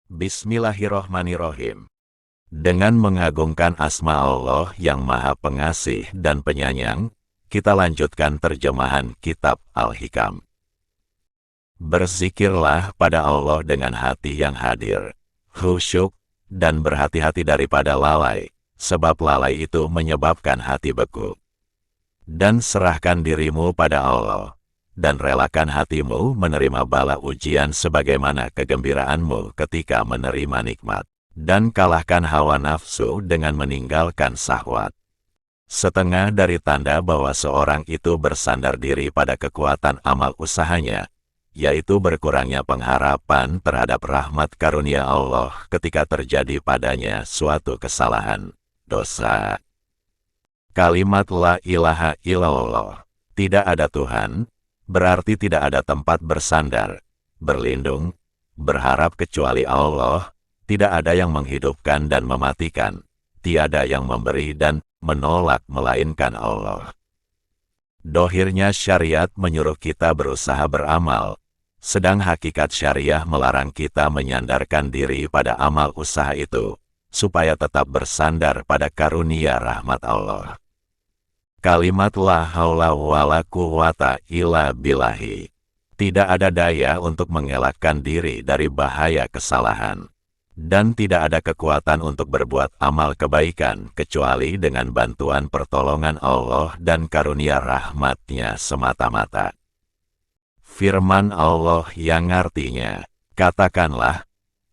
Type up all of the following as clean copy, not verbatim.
Bismillahirrohmanirrohim. Dengan mengagungkan asma Allah yang Maha Pengasih dan Penyayang, kita lanjutkan terjemahan Kitab Al-Hikam. Berzikirlah pada Allah dengan hati yang hadir, khusyuk, dan berhati-hati daripada lalai, sebab lalai itu menyebabkan hati beku. Dan serahkan dirimu pada Allah, dan relakan hatimu menerima bala ujian sebagaimana kegembiraanmu ketika menerima nikmat. Dan kalahkan hawa nafsu dengan meninggalkan syahwat. Setengah dari tanda bahwa seorang itu bersandar diri pada kekuatan amal usahanya, yaitu berkurangnya pengharapan terhadap rahmat karunia Allah ketika terjadi padanya suatu kesalahan, dosa. Kalimat la ilaha illallah, tidak ada Tuhan, berarti tidak ada tempat bersandar, berlindung, berharap kecuali Allah. Tidak ada yang menghidupkan dan mematikan, tiada yang memberi dan menolak melainkan Allah. Dohirnya syariat menyuruh kita berusaha beramal, sedang hakikat syariah melarang kita menyandarkan diri pada amal usaha itu, supaya tetap bersandar pada karunia rahmat Allah. Kalimat la haula wala quwata illa billahi. Tidak ada daya untuk mengelakkan diri dari bahaya kesalahan. Dan tidak ada kekuatan untuk berbuat amal kebaikan kecuali dengan bantuan pertolongan Allah dan karunia rahmat-Nya semata-mata. Firman Allah yang artinya, katakanlah,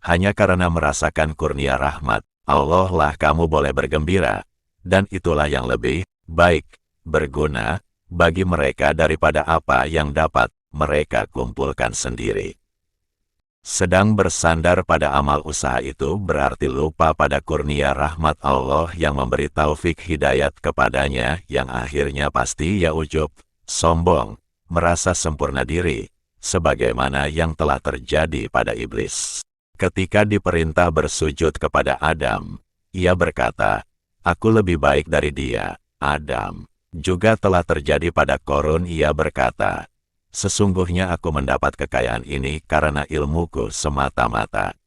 hanya karena merasakan kurnia rahmat, Allah lah kamu boleh bergembira, dan itulah yang lebih baik, berguna, bagi mereka daripada apa yang dapat mereka kumpulkan sendiri. Sedang bersandar pada amal usaha itu berarti lupa pada kurnia rahmat Allah yang memberi taufik hidayat kepadanya yang akhirnya pasti ujub, sombong, merasa sempurna diri, sebagaimana yang telah terjadi pada iblis. Ketika diperintah bersujud kepada Adam, ia berkata, "Aku lebih baik dari dia, Adam." Juga telah terjadi pada Korun, ia berkata, "Sesungguhnya aku mendapat kekayaan ini karena ilmuku semata-mata."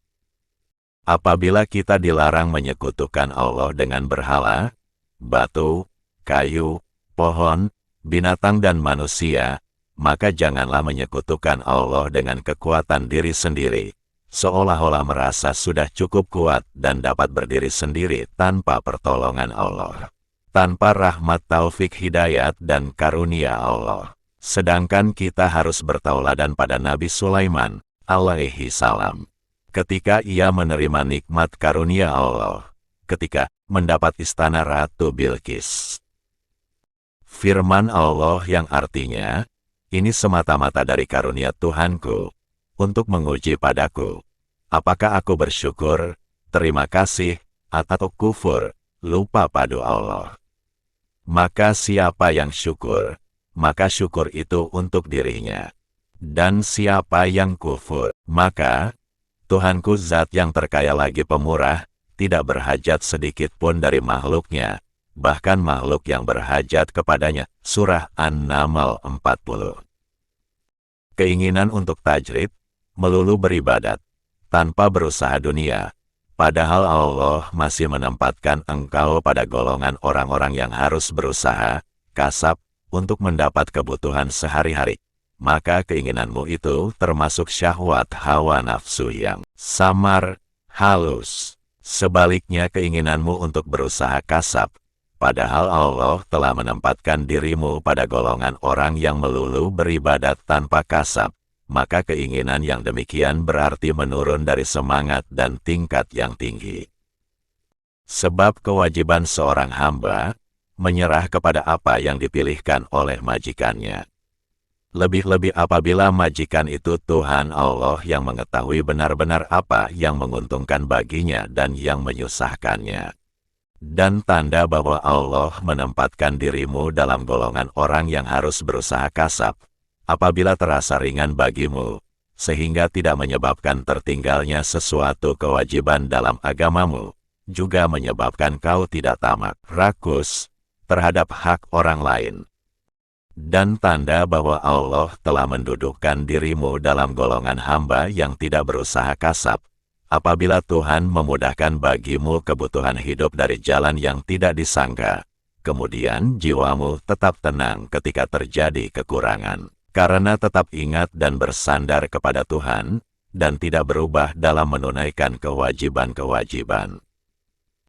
Apabila kita dilarang menyekutukan Allah dengan berhala, batu, kayu, pohon, binatang dan manusia, maka janganlah menyekutukan Allah dengan kekuatan diri sendiri, seolah-olah merasa sudah cukup kuat dan dapat berdiri sendiri tanpa pertolongan Allah, tanpa rahmat taufik hidayat dan karunia Allah. Sedangkan kita harus bertauladan pada Nabi Sulaiman, alaihi salam. Ketika ia menerima nikmat karunia Allah, ketika mendapat istana Ratu Bilqis. Firman Allah yang artinya, ini semata-mata dari karunia Tuhanku, untuk menguji padaku. Apakah aku bersyukur, terima kasih, atau kufur, lupa padu Allah. Maka siapa yang syukur, maka syukur itu untuk dirinya. Dan siapa yang kufur, maka Tuhanku zat yang terkaya lagi pemurah, tidak berhajat sedikit pun dari makhluknya, bahkan makhluk yang berhajat kepadanya. Surah An-Naml 40. Keinginan untuk tajrid, melulu beribadat, tanpa berusaha dunia, padahal Allah masih menempatkan engkau pada golongan orang-orang yang harus berusaha, kasab, untuk mendapat kebutuhan sehari-hari, maka keinginanmu itu termasuk syahwat hawa nafsu yang samar, halus. Sebaliknya keinginanmu untuk berusaha kasab, padahal Allah telah menempatkan dirimu pada golongan orang yang melulu beribadat tanpa kasab, maka keinginan yang demikian berarti menurun dari semangat dan tingkat yang tinggi. Sebab kewajiban seorang hamba menyerah kepada apa yang dipilihkan oleh majikannya. Lebih-lebih apabila majikan itu Tuhan Allah yang mengetahui benar-benar apa yang menguntungkan baginya dan yang menyusahkannya. Dan tanda bahwa Allah menempatkan dirimu dalam golongan orang yang harus berusaha kasab, apabila terasa ringan bagimu, sehingga tidak menyebabkan tertinggalnya sesuatu kewajiban dalam agamamu, juga menyebabkan kau tidak tamak, rakus, terhadap hak orang lain. Dan tanda bahwa Allah telah mendudukkan dirimu dalam golongan hamba yang tidak berusaha kasab, apabila Tuhan memudahkan bagimu kebutuhan hidup dari jalan yang tidak disangka, kemudian jiwamu tetap tenang ketika terjadi kekurangan, karena tetap ingat dan bersandar kepada Tuhan, dan tidak berubah dalam menunaikan kewajiban-kewajiban.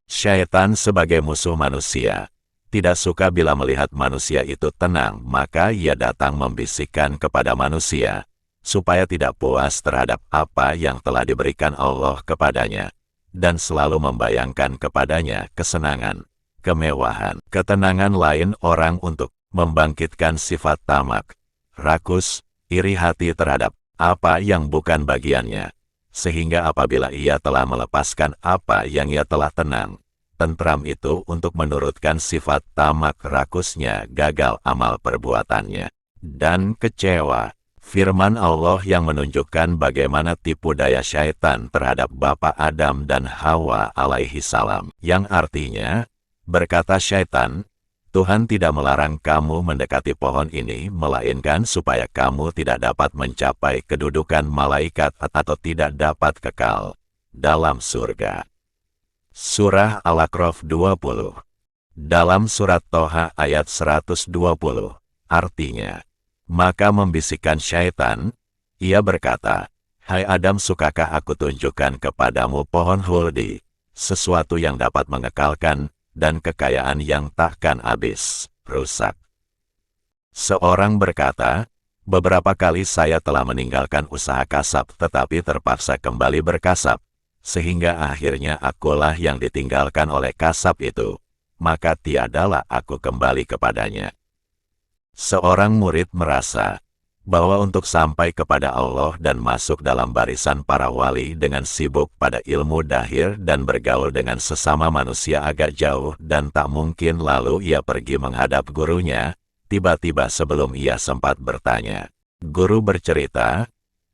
Syaitan sebagai musuh manusia tidak suka bila melihat manusia itu tenang, maka ia datang membisikkan kepada manusia, supaya tidak puas terhadap apa yang telah diberikan Allah kepadanya, dan selalu membayangkan kepadanya kesenangan, kemewahan, ketenangan lain orang untuk membangkitkan sifat tamak, rakus, iri hati terhadap apa yang bukan bagiannya, sehingga apabila ia telah melepaskan apa yang ia telah tenang, tentram itu untuk menurutkan sifat tamak rakusnya gagal amal perbuatannya, dan kecewa. Firman Allah yang menunjukkan bagaimana tipu daya syaitan terhadap Bapa Adam dan Hawa alaihi salam, yang artinya, berkata syaitan, Tuhan tidak melarang kamu mendekati pohon ini, melainkan supaya kamu tidak dapat mencapai kedudukan malaikat atau tidak dapat kekal dalam surga. Surah Al-A'raf 20. Dalam surat Toha ayat 120, artinya, maka membisikkan syaitan, ia berkata, Hai Adam, sukakah aku tunjukkan kepadamu pohon huldi, sesuatu yang dapat mengekalkan, dan kekayaan yang takkan habis, rusak. Seorang berkata, beberapa kali saya telah meninggalkan usaha kasab tetapi terpaksa kembali berkasab, sehingga akhirnya akulah yang ditinggalkan oleh kasab itu, maka tiadalah aku kembali kepadanya. Seorang murid merasa bahwa untuk sampai kepada Allah dan masuk dalam barisan para wali dengan sibuk pada ilmu dahir dan bergaul dengan sesama manusia agak jauh dan tak mungkin, lalu ia pergi menghadap gurunya. Tiba-tiba sebelum ia sempat bertanya, guru bercerita,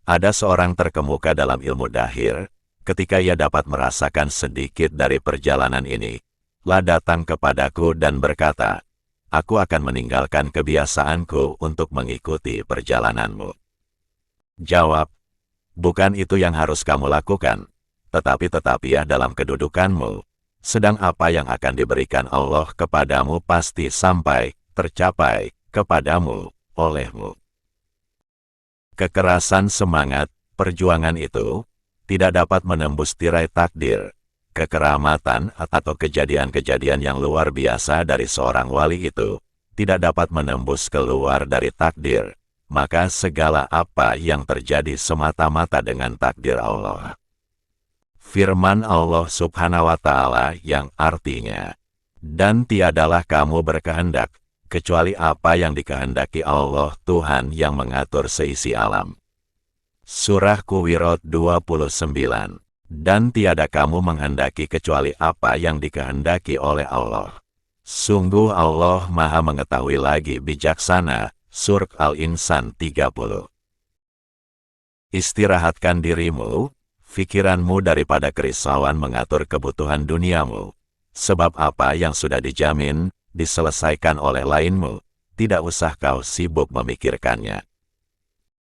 ada seorang terkemuka dalam ilmu dahir. Ketika ia dapat merasakan sedikit dari perjalanan ini, lah datang kepadaku dan berkata, aku akan meninggalkan kebiasaanku untuk mengikuti perjalananmu. Jawab, bukan itu yang harus kamu lakukan, tetapi ya dalam kedudukanmu, sedang apa yang akan diberikan Allah kepadamu pasti sampai, tercapai, kepadamu, olehmu. Kekerasan semangat, perjuangan itu, tidak dapat menembus tirai takdir, kekeramatan atau kejadian-kejadian yang luar biasa dari seorang wali itu, tidak dapat menembus keluar dari takdir, maka segala apa yang terjadi semata-mata dengan takdir Allah. Firman Allah Subhanahu wa Ta'ala yang artinya, dan tiadalah kamu berkehendak, kecuali apa yang dikehendaki Allah Tuhan yang mengatur seisi alam. Surah Kuwirat 29. Dan tiada kamu menghendaki kecuali apa yang dikehendaki oleh Allah. Sungguh Allah Maha mengetahui lagi bijaksana. Surah Al-Insan 30. Istirahatkan dirimu, pikiranmu daripada kerisauan mengatur kebutuhan duniamu. Sebab apa yang sudah dijamin, diselesaikan oleh lainmu, tidak usah kau sibuk memikirkannya.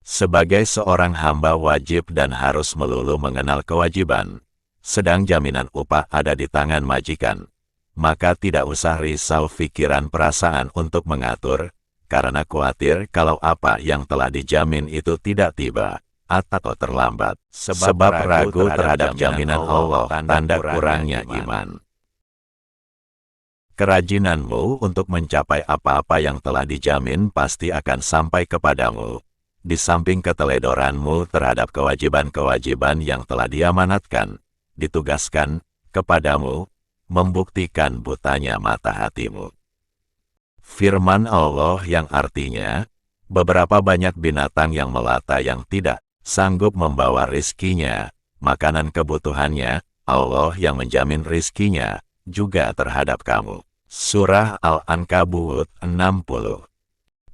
Sebagai seorang hamba wajib dan harus melulu mengenal kewajiban, sedang jaminan upah ada di tangan majikan, maka tidak usah risau pikiran perasaan untuk mengatur, karena khawatir kalau apa yang telah dijamin itu tidak tiba, atau terlambat, sebab ragu terhadap jaminan Allah, tanda kurangnya iman. Kerajinanmu untuk mencapai apa-apa yang telah dijamin pasti akan sampai kepadamu. Di samping keteledoranmu terhadap kewajiban-kewajiban yang telah diamanatkan, ditugaskan kepadamu, membuktikan butanya mata hatimu. Firman Allah yang artinya, beberapa banyak binatang yang melata yang tidak sanggup membawa rizkinya, makanan kebutuhannya, Allah yang menjamin rizkinya, juga terhadap kamu. Surah Al-Ankabut 60.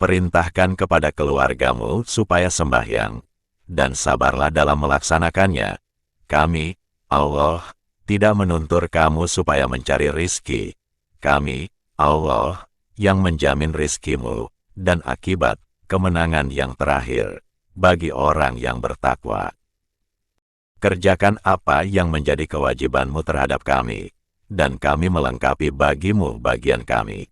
Perintahkan kepada keluargamu supaya sembahyang, dan sabarlah dalam melaksanakannya. Kami, Allah, tidak menuntur kamu supaya mencari rizki. Kami, Allah, yang menjamin rizkimu, dan akibat kemenangan yang terakhir, bagi orang yang bertakwa. kerjakan apa yang menjadi kewajibanmu terhadap kami, dan kami melengkapi bagimu bagian kami.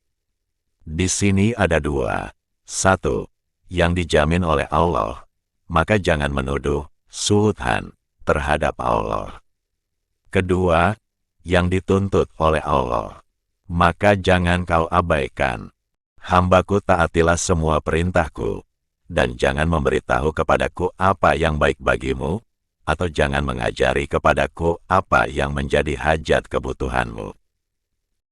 Di sini ada dua. Satu, yang dijamin oleh Allah, maka jangan menuduh suudhan terhadap Allah. Kedua, yang dituntut oleh Allah, maka jangan kau abaikan. Hambaku taatilah semua perintahku, dan jangan memberitahu kepadaku apa yang baik bagimu, atau jangan mengajari kepadaku apa yang menjadi hajat kebutuhanmu.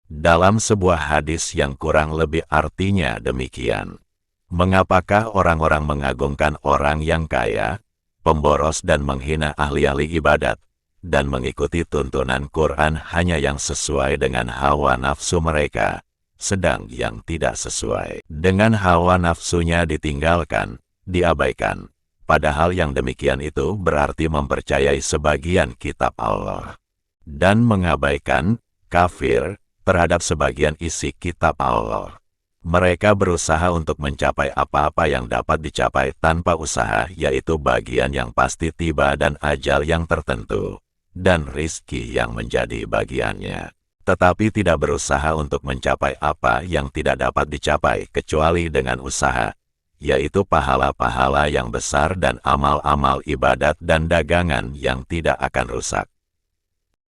Dalam sebuah hadis yang kurang lebih artinya demikian. Mengapakah orang-orang mengagungkan orang yang kaya, pemboros dan menghina ahli-ahli ibadat, dan mengikuti tuntunan Quran hanya yang sesuai dengan hawa nafsu mereka, sedang yang tidak sesuai dengan hawa nafsunya ditinggalkan, diabaikan. Padahal yang demikian itu berarti mempercayai sebagian kitab Allah, dan mengabaikan, kafir, terhadap sebagian isi kitab Allah. Mereka berusaha untuk mencapai apa-apa yang dapat dicapai tanpa usaha, yaitu bagian yang pasti tiba dan ajal yang tertentu, dan rizki yang menjadi bagiannya. Tetapi tidak berusaha untuk mencapai apa yang tidak dapat dicapai kecuali dengan usaha, yaitu pahala-pahala yang besar dan amal-amal ibadat dan dagangan yang tidak akan rusak.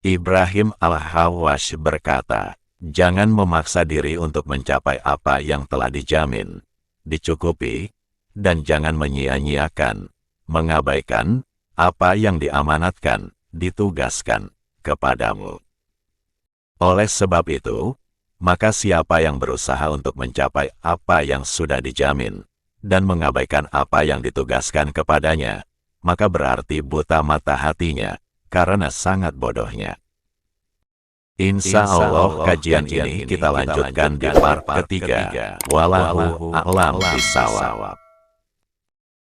Ibrahim Al-Hawash berkata, jangan memaksa diri untuk mencapai apa yang telah dijamin, dicukupi, dan jangan menyia-nyiakan, mengabaikan, apa yang diamanatkan, ditugaskan kepadamu. Oleh sebab itu, maka siapa yang berusaha untuk mencapai apa yang sudah dijamin, dan mengabaikan apa yang ditugaskan kepadanya, maka berarti buta mata hatinya, karena sangat bodohnya. Insya Allah kajian ini kita lanjutkan di part ketiga. Wallahu a'lam bishawab.